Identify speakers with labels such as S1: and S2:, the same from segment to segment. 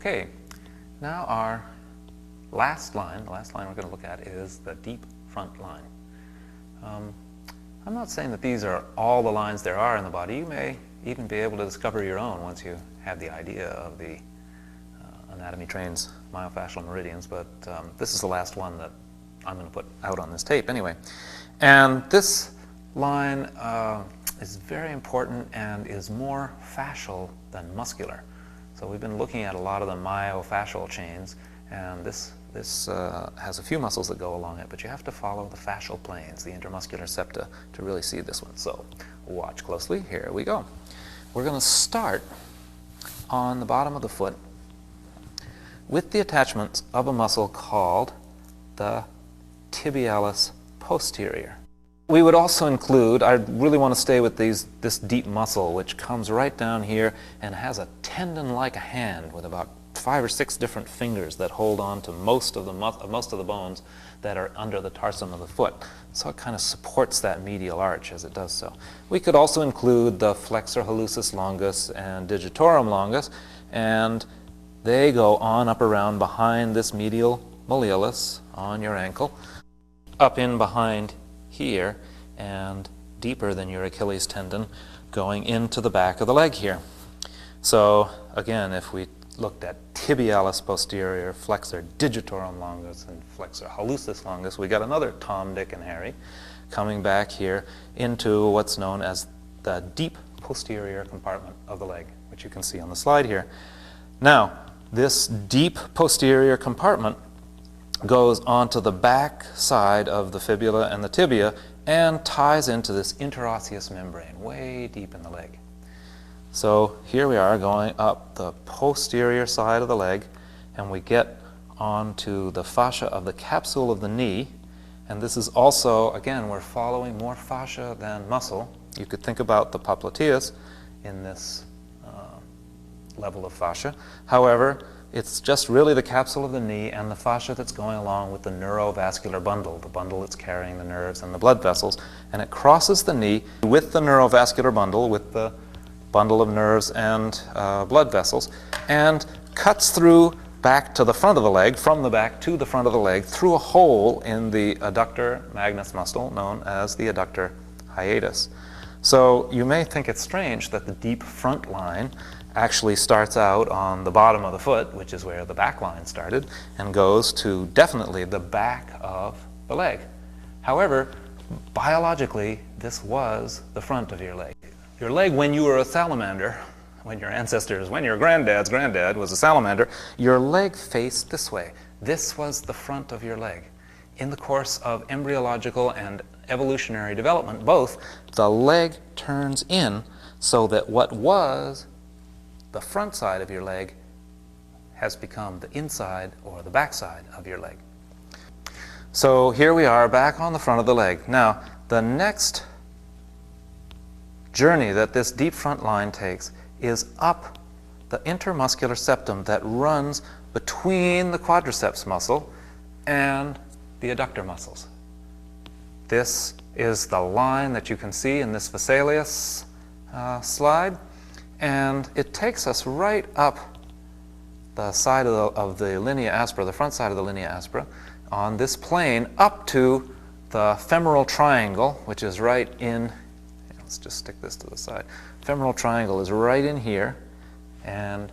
S1: Okay, now our last line, the last line we're going to look at is the deep front line. I'm not saying that these are all the lines there are in the body. You may even be able to discover your own once you have the idea of the anatomy train's myofascial meridians, but this is the last one that I'm going to put out on this tape anyway. And this line is very important and is more fascial than muscular. So we've been looking at a lot of the myofascial chains, and this has a few muscles that go along it, but you have to follow the fascial planes, the intermuscular septa, to really see this one. So watch closely. Here we go. We're going to start on the bottom of the foot with the attachments of a muscle called the tibialis posterior. We would also include, I really want to stay with this deep muscle, which comes right down here and has a tendon like a hand with about 5 or 6 different fingers that hold on to most of the bones that are under the tarsum of the foot. So it kind of supports that medial arch as it does so. We could also include the flexor hallucis longus and digitorum longus, and they go on up around behind this medial malleolus on your ankle, up in behind here, and deeper than your Achilles tendon going into the back of the leg here. So again, if we looked at tibialis posterior, flexor digitorum longus, and flexor hallucis longus, we got another Tom, Dick, and Harry coming back here into what's known as the deep posterior compartment of the leg, which you can see on the slide here. Now, this deep posterior compartment goes onto the back side of the fibula and the tibia and ties into this interosseous membrane way deep in the leg. So here we are going up the posterior side of the leg, and we get onto the fascia of the capsule of the knee. And this is also, again, we're following more fascia than muscle. You could think about the popliteus in this level of fascia. However, it's just really the capsule of the knee and the fascia that's going along with the neurovascular bundle, the bundle that's carrying the nerves and the blood vessels. And it crosses the knee with the neurovascular bundle, with the bundle of nerves and blood vessels, and cuts through back to the front of the leg, from the back to the front of the leg, through a hole in the adductor magnus muscle known as the adductor hiatus. So you may think it's strange that the deep front line actually starts out on the bottom of the foot, which is where the back line started, and goes to definitely the back of the leg. However, biologically, this was the front of your leg. Your leg, when you were a salamander, when your granddad's granddad was a salamander, your leg faced this way. This was the front of your leg. In the course of embryological and evolutionary development, both, the leg turns in so that what was the front side of your leg has become the inside or the back side of your leg. So here we are back on the front of the leg. Now, the next journey that this deep front line takes is up the intermuscular septum that runs between the quadriceps muscle and the adductor muscles. This is the line that you can see in this Vesalius slide, and it takes us right up the side of the linea aspera, the front side of the linea aspera, on this plane up to the femoral triangle, which is right in, let's just stick this to the side. Femoral triangle is right in here, and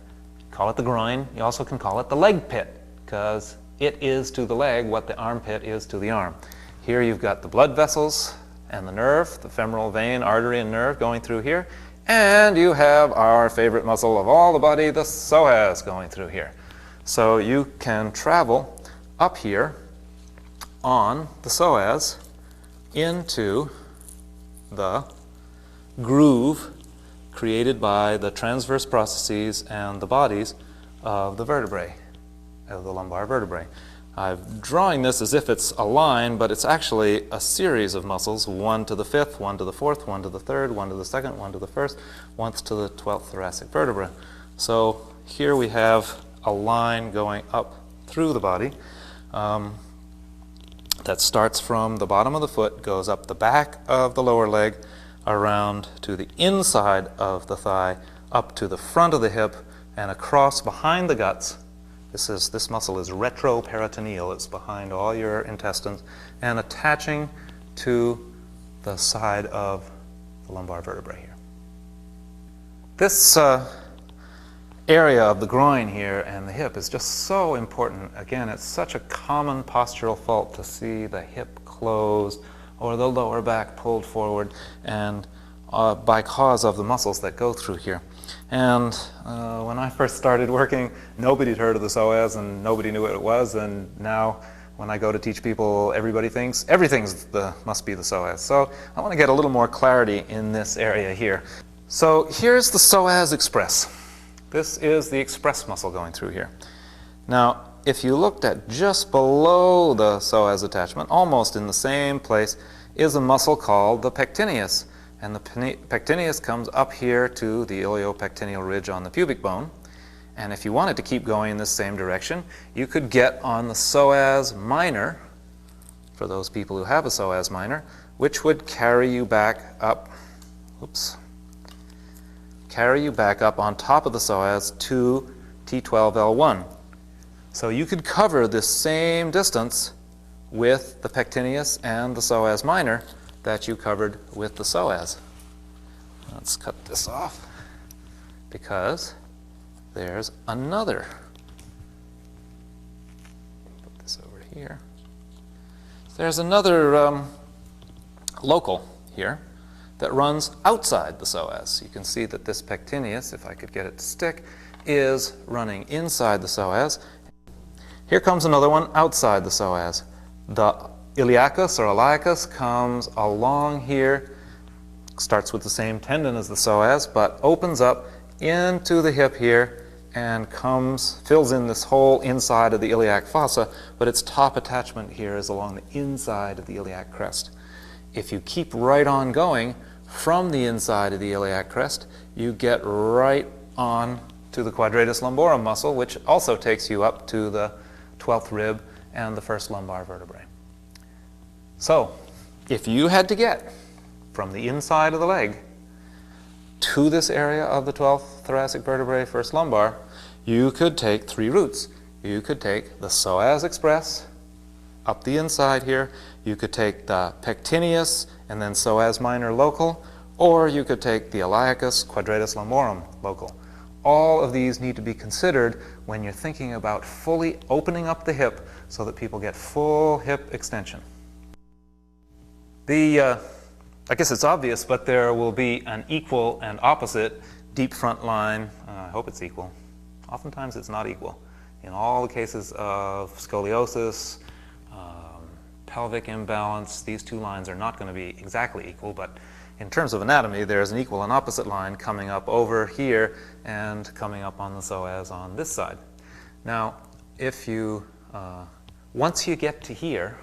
S1: call it the groin. You also can call it the leg pit, because it is to the leg what the armpit is to the arm. Here you've got the blood vessels and the nerve, the femoral vein, artery, and nerve going through here. And you have our favorite muscle of all the body, the psoas, going through here. So you can travel up here on the psoas into the groove created by the transverse processes and the bodies of the vertebrae, of the lumbar vertebrae. I'm drawing this as if it's a line, but it's actually a series of muscles, 1 to the 5th, 1 to the 4th, 1 to the 3rd, 1 to the 2nd, 1 to the 1st, 1 to the 12th thoracic vertebra. So here we have a line going up through the body that starts from the bottom of the foot, goes up the back of the lower leg, around to the inside of the thigh, up to the front of the hip, and across behind the guts This muscle is retroperitoneal. It's behind all your intestines and attaching to the side of the lumbar vertebrae here. This area of the groin here and the hip is just so important. Again, it's such a common postural fault to see the hip closed or the lower back pulled forward, and by cause of the muscles that go through here. And when I first started working, nobody had heard of the psoas and nobody knew what it was, and now when I go to teach people, everybody thinks must be the psoas. So I want to get a little more clarity in this area here. So here's the psoas express. This is the express muscle going through here. Now, if you looked at just below the psoas attachment, almost in the same place, is a muscle called the pectineus. And the pectineus comes up here to the iliopectineal ridge on the pubic bone. And if you wanted to keep going in this same direction, you could get on the psoas minor, for those people who have a psoas minor, which would carry you back up, carry you back up on top of the psoas to T12L1. So you could cover this same distance with the pectineus and the psoas minor that you covered with the psoas. Let's cut this off because there's another. Put this over here. There's another local here that runs outside the psoas. You can see that this pectineus, if I could get it to stick, is running inside the psoas. Here comes another one outside the psoas. The iliacus or iliacus comes along here, starts with the same tendon as the psoas, but opens up into the hip here and fills in this whole inside of the iliac fossa, but its top attachment here is along the inside of the iliac crest. If you keep right on going from the inside of the iliac crest, you get right on to the quadratus lumborum muscle, which also takes you up to the 12th rib and the first lumbar vertebrae. So, if you had to get from the inside of the leg to this area of the 12th thoracic vertebrae, first lumbar, you could take three routes. You could take the psoas express up the inside here, you could take the pectineus and then psoas minor local, or you could take the iliacus quadratus lumborum local. All of these need to be considered when you're thinking about fully opening up the hip so that people get full hip extension. I guess it's obvious, but there will be an equal and opposite deep front line. I hope it's equal. Oftentimes it's not equal. In all the cases of scoliosis, pelvic imbalance, these two lines are not going to be exactly equal, but in terms of anatomy, there's an equal and opposite line coming up over here and coming up on the psoas on this side. Now, if you, once you get to here,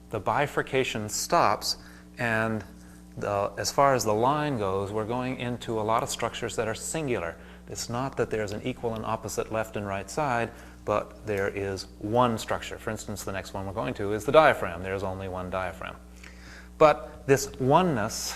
S1: the bifurcation stops, and as far as the line goes, we're going into a lot of structures that are singular. It's not that there's an equal and opposite left and right side, but there is one structure. For instance, the next one we're going to is the diaphragm. There's only one diaphragm. But this oneness,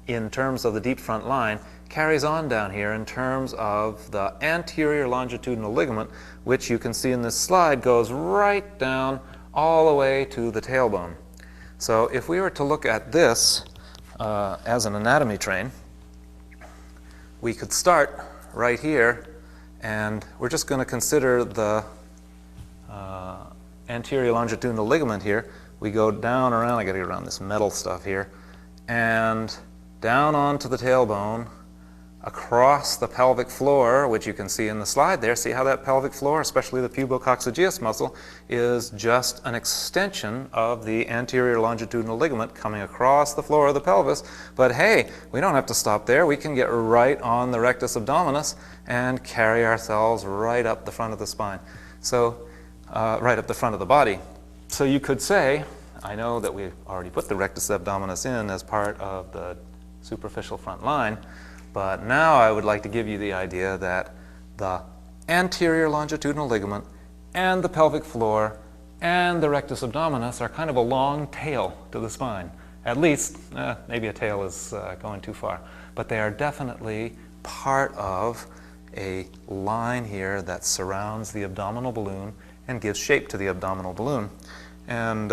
S1: in terms of the deep front line, carries on down here in terms of the anterior longitudinal ligament, which you can see in this slide goes right down all the way to the tailbone. So if we were to look at this as an anatomy train, we could start right here, and we're just going to consider the anterior longitudinal ligament here. We go down around, I got to get around this metal stuff here, and down onto the tailbone, across the pelvic floor, which you can see in the slide there. See how that pelvic floor, especially the pubococcygeus muscle, is just an extension of the anterior longitudinal ligament coming across the floor of the pelvis. But hey, we don't have to stop there. We can get right on the rectus abdominis and carry ourselves right up the front of the spine. So, right up the front of the body. So you could say, I know that we've already put the rectus abdominis in as part of the superficial front line, but now I would like to give you the idea that the anterior longitudinal ligament and the pelvic floor and the rectus abdominis are kind of a long tail to the spine. At least, maybe a tail is going too far, but they are definitely part of a line here that surrounds the abdominal balloon and gives shape to the abdominal balloon. And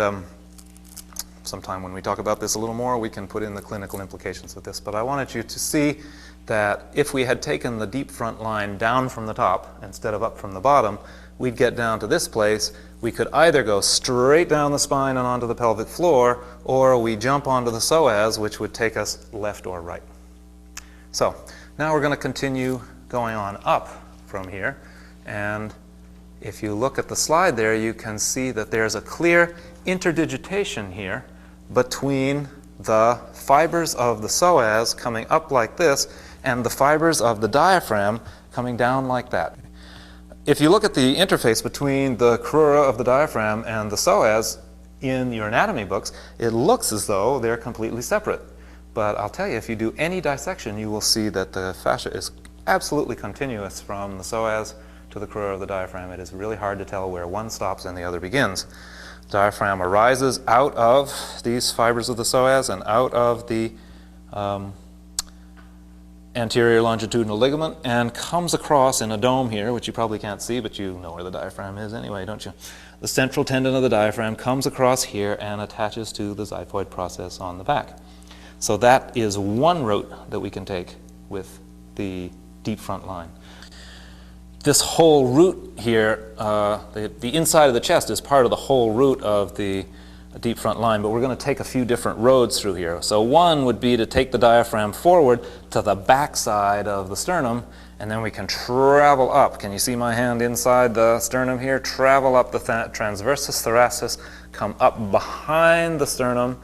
S1: sometime when we talk about this a little more, we can put in the clinical implications of this. But I wanted you to see that if we had taken the deep front line down from the top instead of up from the bottom, we'd get down to this place. We could either go straight down the spine and onto the pelvic floor, or we jump onto the psoas, which would take us left or right. So now we're going to continue going on up from here. And if you look at the slide there, you can see that there's a clear interdigitation here between the fibers of the psoas coming up like this and the fibers of the diaphragm coming down like that. If you look at the interface between the crura of the diaphragm and the psoas in your anatomy books, it looks as though they're completely separate. But I'll tell you, if you do any dissection, you will see that the fascia is absolutely continuous from the psoas to the crura of the diaphragm. It is really hard to tell where one stops and the other begins. The diaphragm arises out of these fibers of the psoas and out of the anterior longitudinal ligament and comes across in a dome here, which you probably can't see, but you know where the diaphragm is anyway, don't you? The central tendon of the diaphragm comes across here and attaches to the xiphoid process on the back. So that is one route that we can take with the deep front line. This whole route here, the inside of the chest is part of the whole route of the deep front line, but we're going to take a few different roads through here. So one would be to take the diaphragm forward to the back side of the sternum, and then we can travel up. Can you see my hand inside the sternum here? Travel up the transversus thoracis, come up behind the sternum,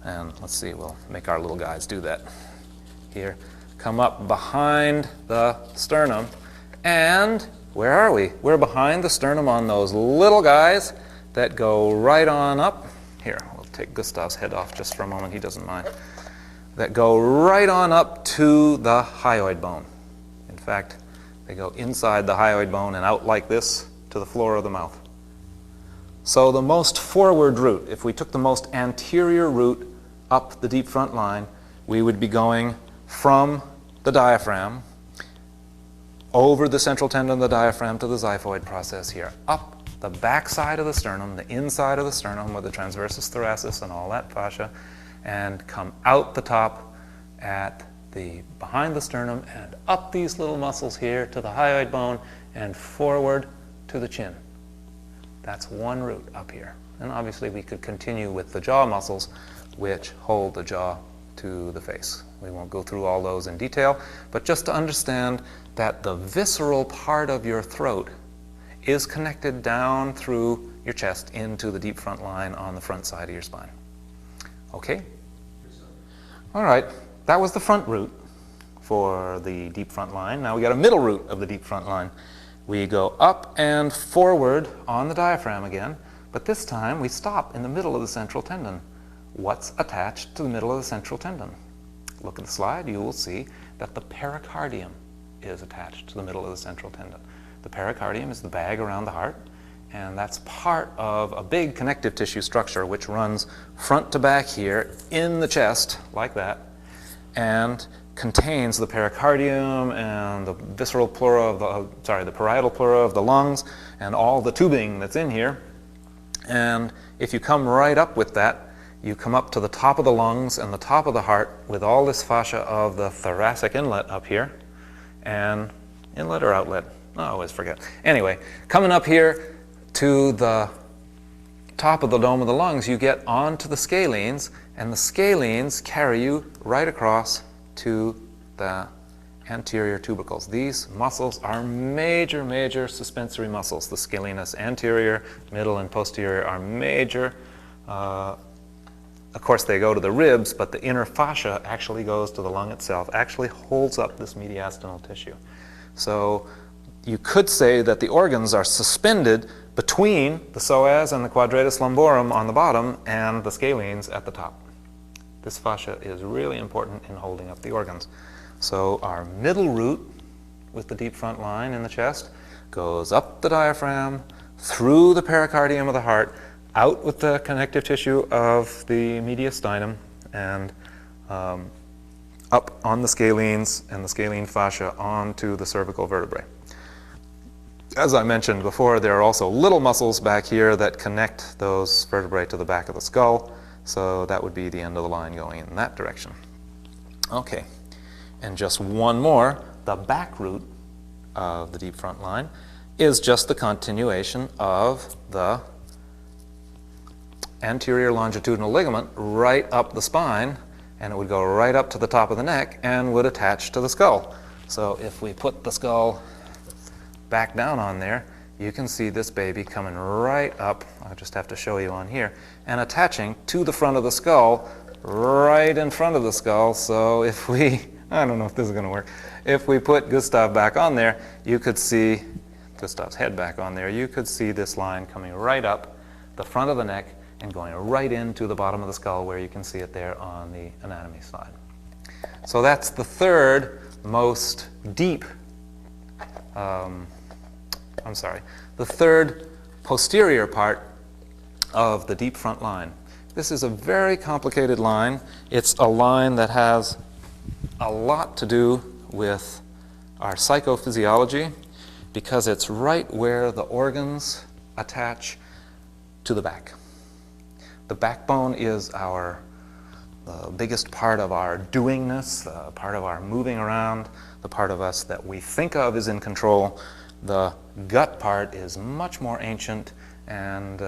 S1: and let's see, we'll make our little guys do that here. Come up behind the sternum, and where are we? We're behind the sternum on those little guys that go right on up. Here, we'll take Gustav's head off just for a moment, he doesn't mind. That go right on up to the hyoid bone. In fact, they go inside the hyoid bone and out like this to the floor of the mouth. So the most forward route, if we took the most anterior route up the deep front line, we would be going from the diaphragm over the central tendon of the diaphragm to the xiphoid process here, up the back side of the sternum, the inside of the sternum with the transversus thoracis and all that fascia, and come out the top at the behind the sternum and up these little muscles here to the hyoid bone and forward to the chin. That's one route up here. And obviously we could continue with the jaw muscles which hold the jaw to the face. We won't go through all those in detail, but just to understand that the visceral part of your throat is connected down through your chest into the deep front line on the front side of your spine. Okay? All right, that was the front route for the deep front line. Now we got a middle route of the deep front line. We go up and forward on the diaphragm again, but this time we stop in the middle of the central tendon. What's attached to the middle of the central tendon? Look at the slide, you will see that the pericardium is attached to the middle of the central tendon. The pericardium is the bag around the heart, and that's part of a big connective tissue structure which runs front to back here in the chest, like that, and contains the pericardium and the visceral pleura of the parietal pleura of the lungs and all the tubing that's in here. And if you come right up with that, you come up to the top of the lungs and the top of the heart with all this fascia of the thoracic inlet up here. And inlet or outlet? I always forget. Anyway, coming up here to the top of the dome of the lungs, you get onto the scalenes, and the scalenes carry you right across to the anterior tubercles. These muscles are major, major suspensory muscles. The scalenus anterior, middle, and posterior are major. Of course, they go to the ribs, but the inner fascia actually goes to the lung itself, actually holds up this mediastinal tissue. So you could say that the organs are suspended between the psoas and the quadratus lumborum on the bottom and the scalenes at the top. This fascia is really important in holding up the organs. So our middle route with the deep front line in the chest goes up the diaphragm, through the pericardium of the heart, out with the connective tissue of the mediastinum, and up on the scalenes and the scalene fascia onto the cervical vertebrae. As I mentioned before, there are also little muscles back here that connect those vertebrae to the back of the skull, so that would be the end of the line going in that direction. Okay, and just one more, the back root of the deep front line is just the continuation of the anterior longitudinal ligament right up the spine, and it would go right up to the top of the neck and would attach to the skull. So if we put the skull back down on there, you can see this baby coming right up, I'll just have to show you on here, and attaching to the front of the skull, right in front of the skull. So if we, I don't know if this is going to work, if we put Gustav back on there, you could see Gustav's head back on there, you could see this line coming right up the front of the neck and going right into the bottom of the skull, where you can see it there on the anatomy slide. So that's the third most deep, the third posterior part of the deep front line. This is a very complicated line. It's a line that has a lot to do with our psychophysiology, because it's right where the organs attach to the back. The backbone is the biggest part of our doingness, part of our moving around, the part of us that we think of is in control. The gut part is much more ancient and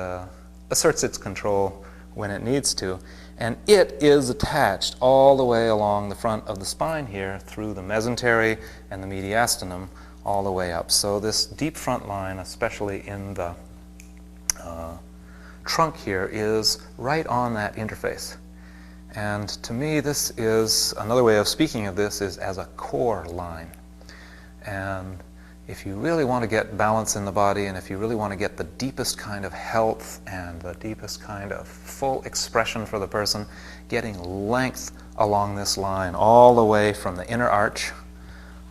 S1: asserts its control when it needs to. And it is attached all the way along the front of the spine here through the mesentery and the mediastinum all the way up. So this deep front line, especially in the trunk here, is right on that interface. And to me, this is another way of speaking of this is as a core line. And if you really want to get balance in the body, and if you really want to get the deepest kind of health and the deepest kind of full expression for the person, getting length along this line all the way from the inner arch,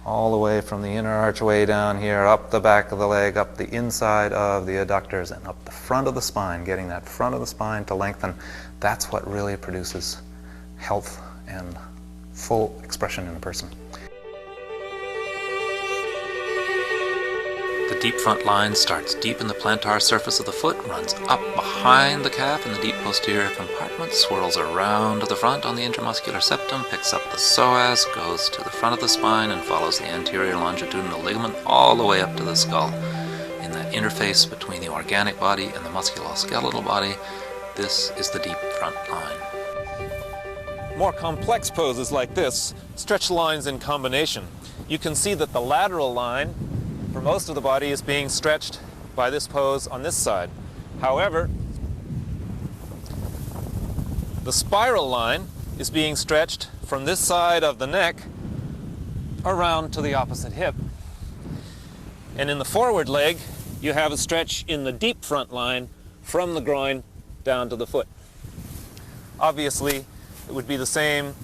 S1: all the way from the inner archway down here, up the back of the leg, up the inside of the adductors, and up the front of the spine, getting that front of the spine to lengthen, that's what really produces health and full expression in a person. The deep front line starts deep in the plantar surface of the foot, runs up behind the calf in the deep posterior compartment, swirls around to the front on the intermuscular septum, picks up the psoas, goes to the front of the spine, and follows the anterior longitudinal ligament all the way up to the skull. In that interface between the organic body and the musculoskeletal body, this is the deep front line. More complex poses like this stretch lines in combination. You can see that the lateral line for most of the body is being stretched by this pose on this side. However, the spiral line is being stretched from this side of the neck around to the opposite hip. And in the forward leg, you have a stretch in the deep front line from the groin down to the foot. Obviously, it would be the same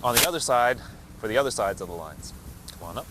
S1: on the other side for the other sides of the lines. Come on up.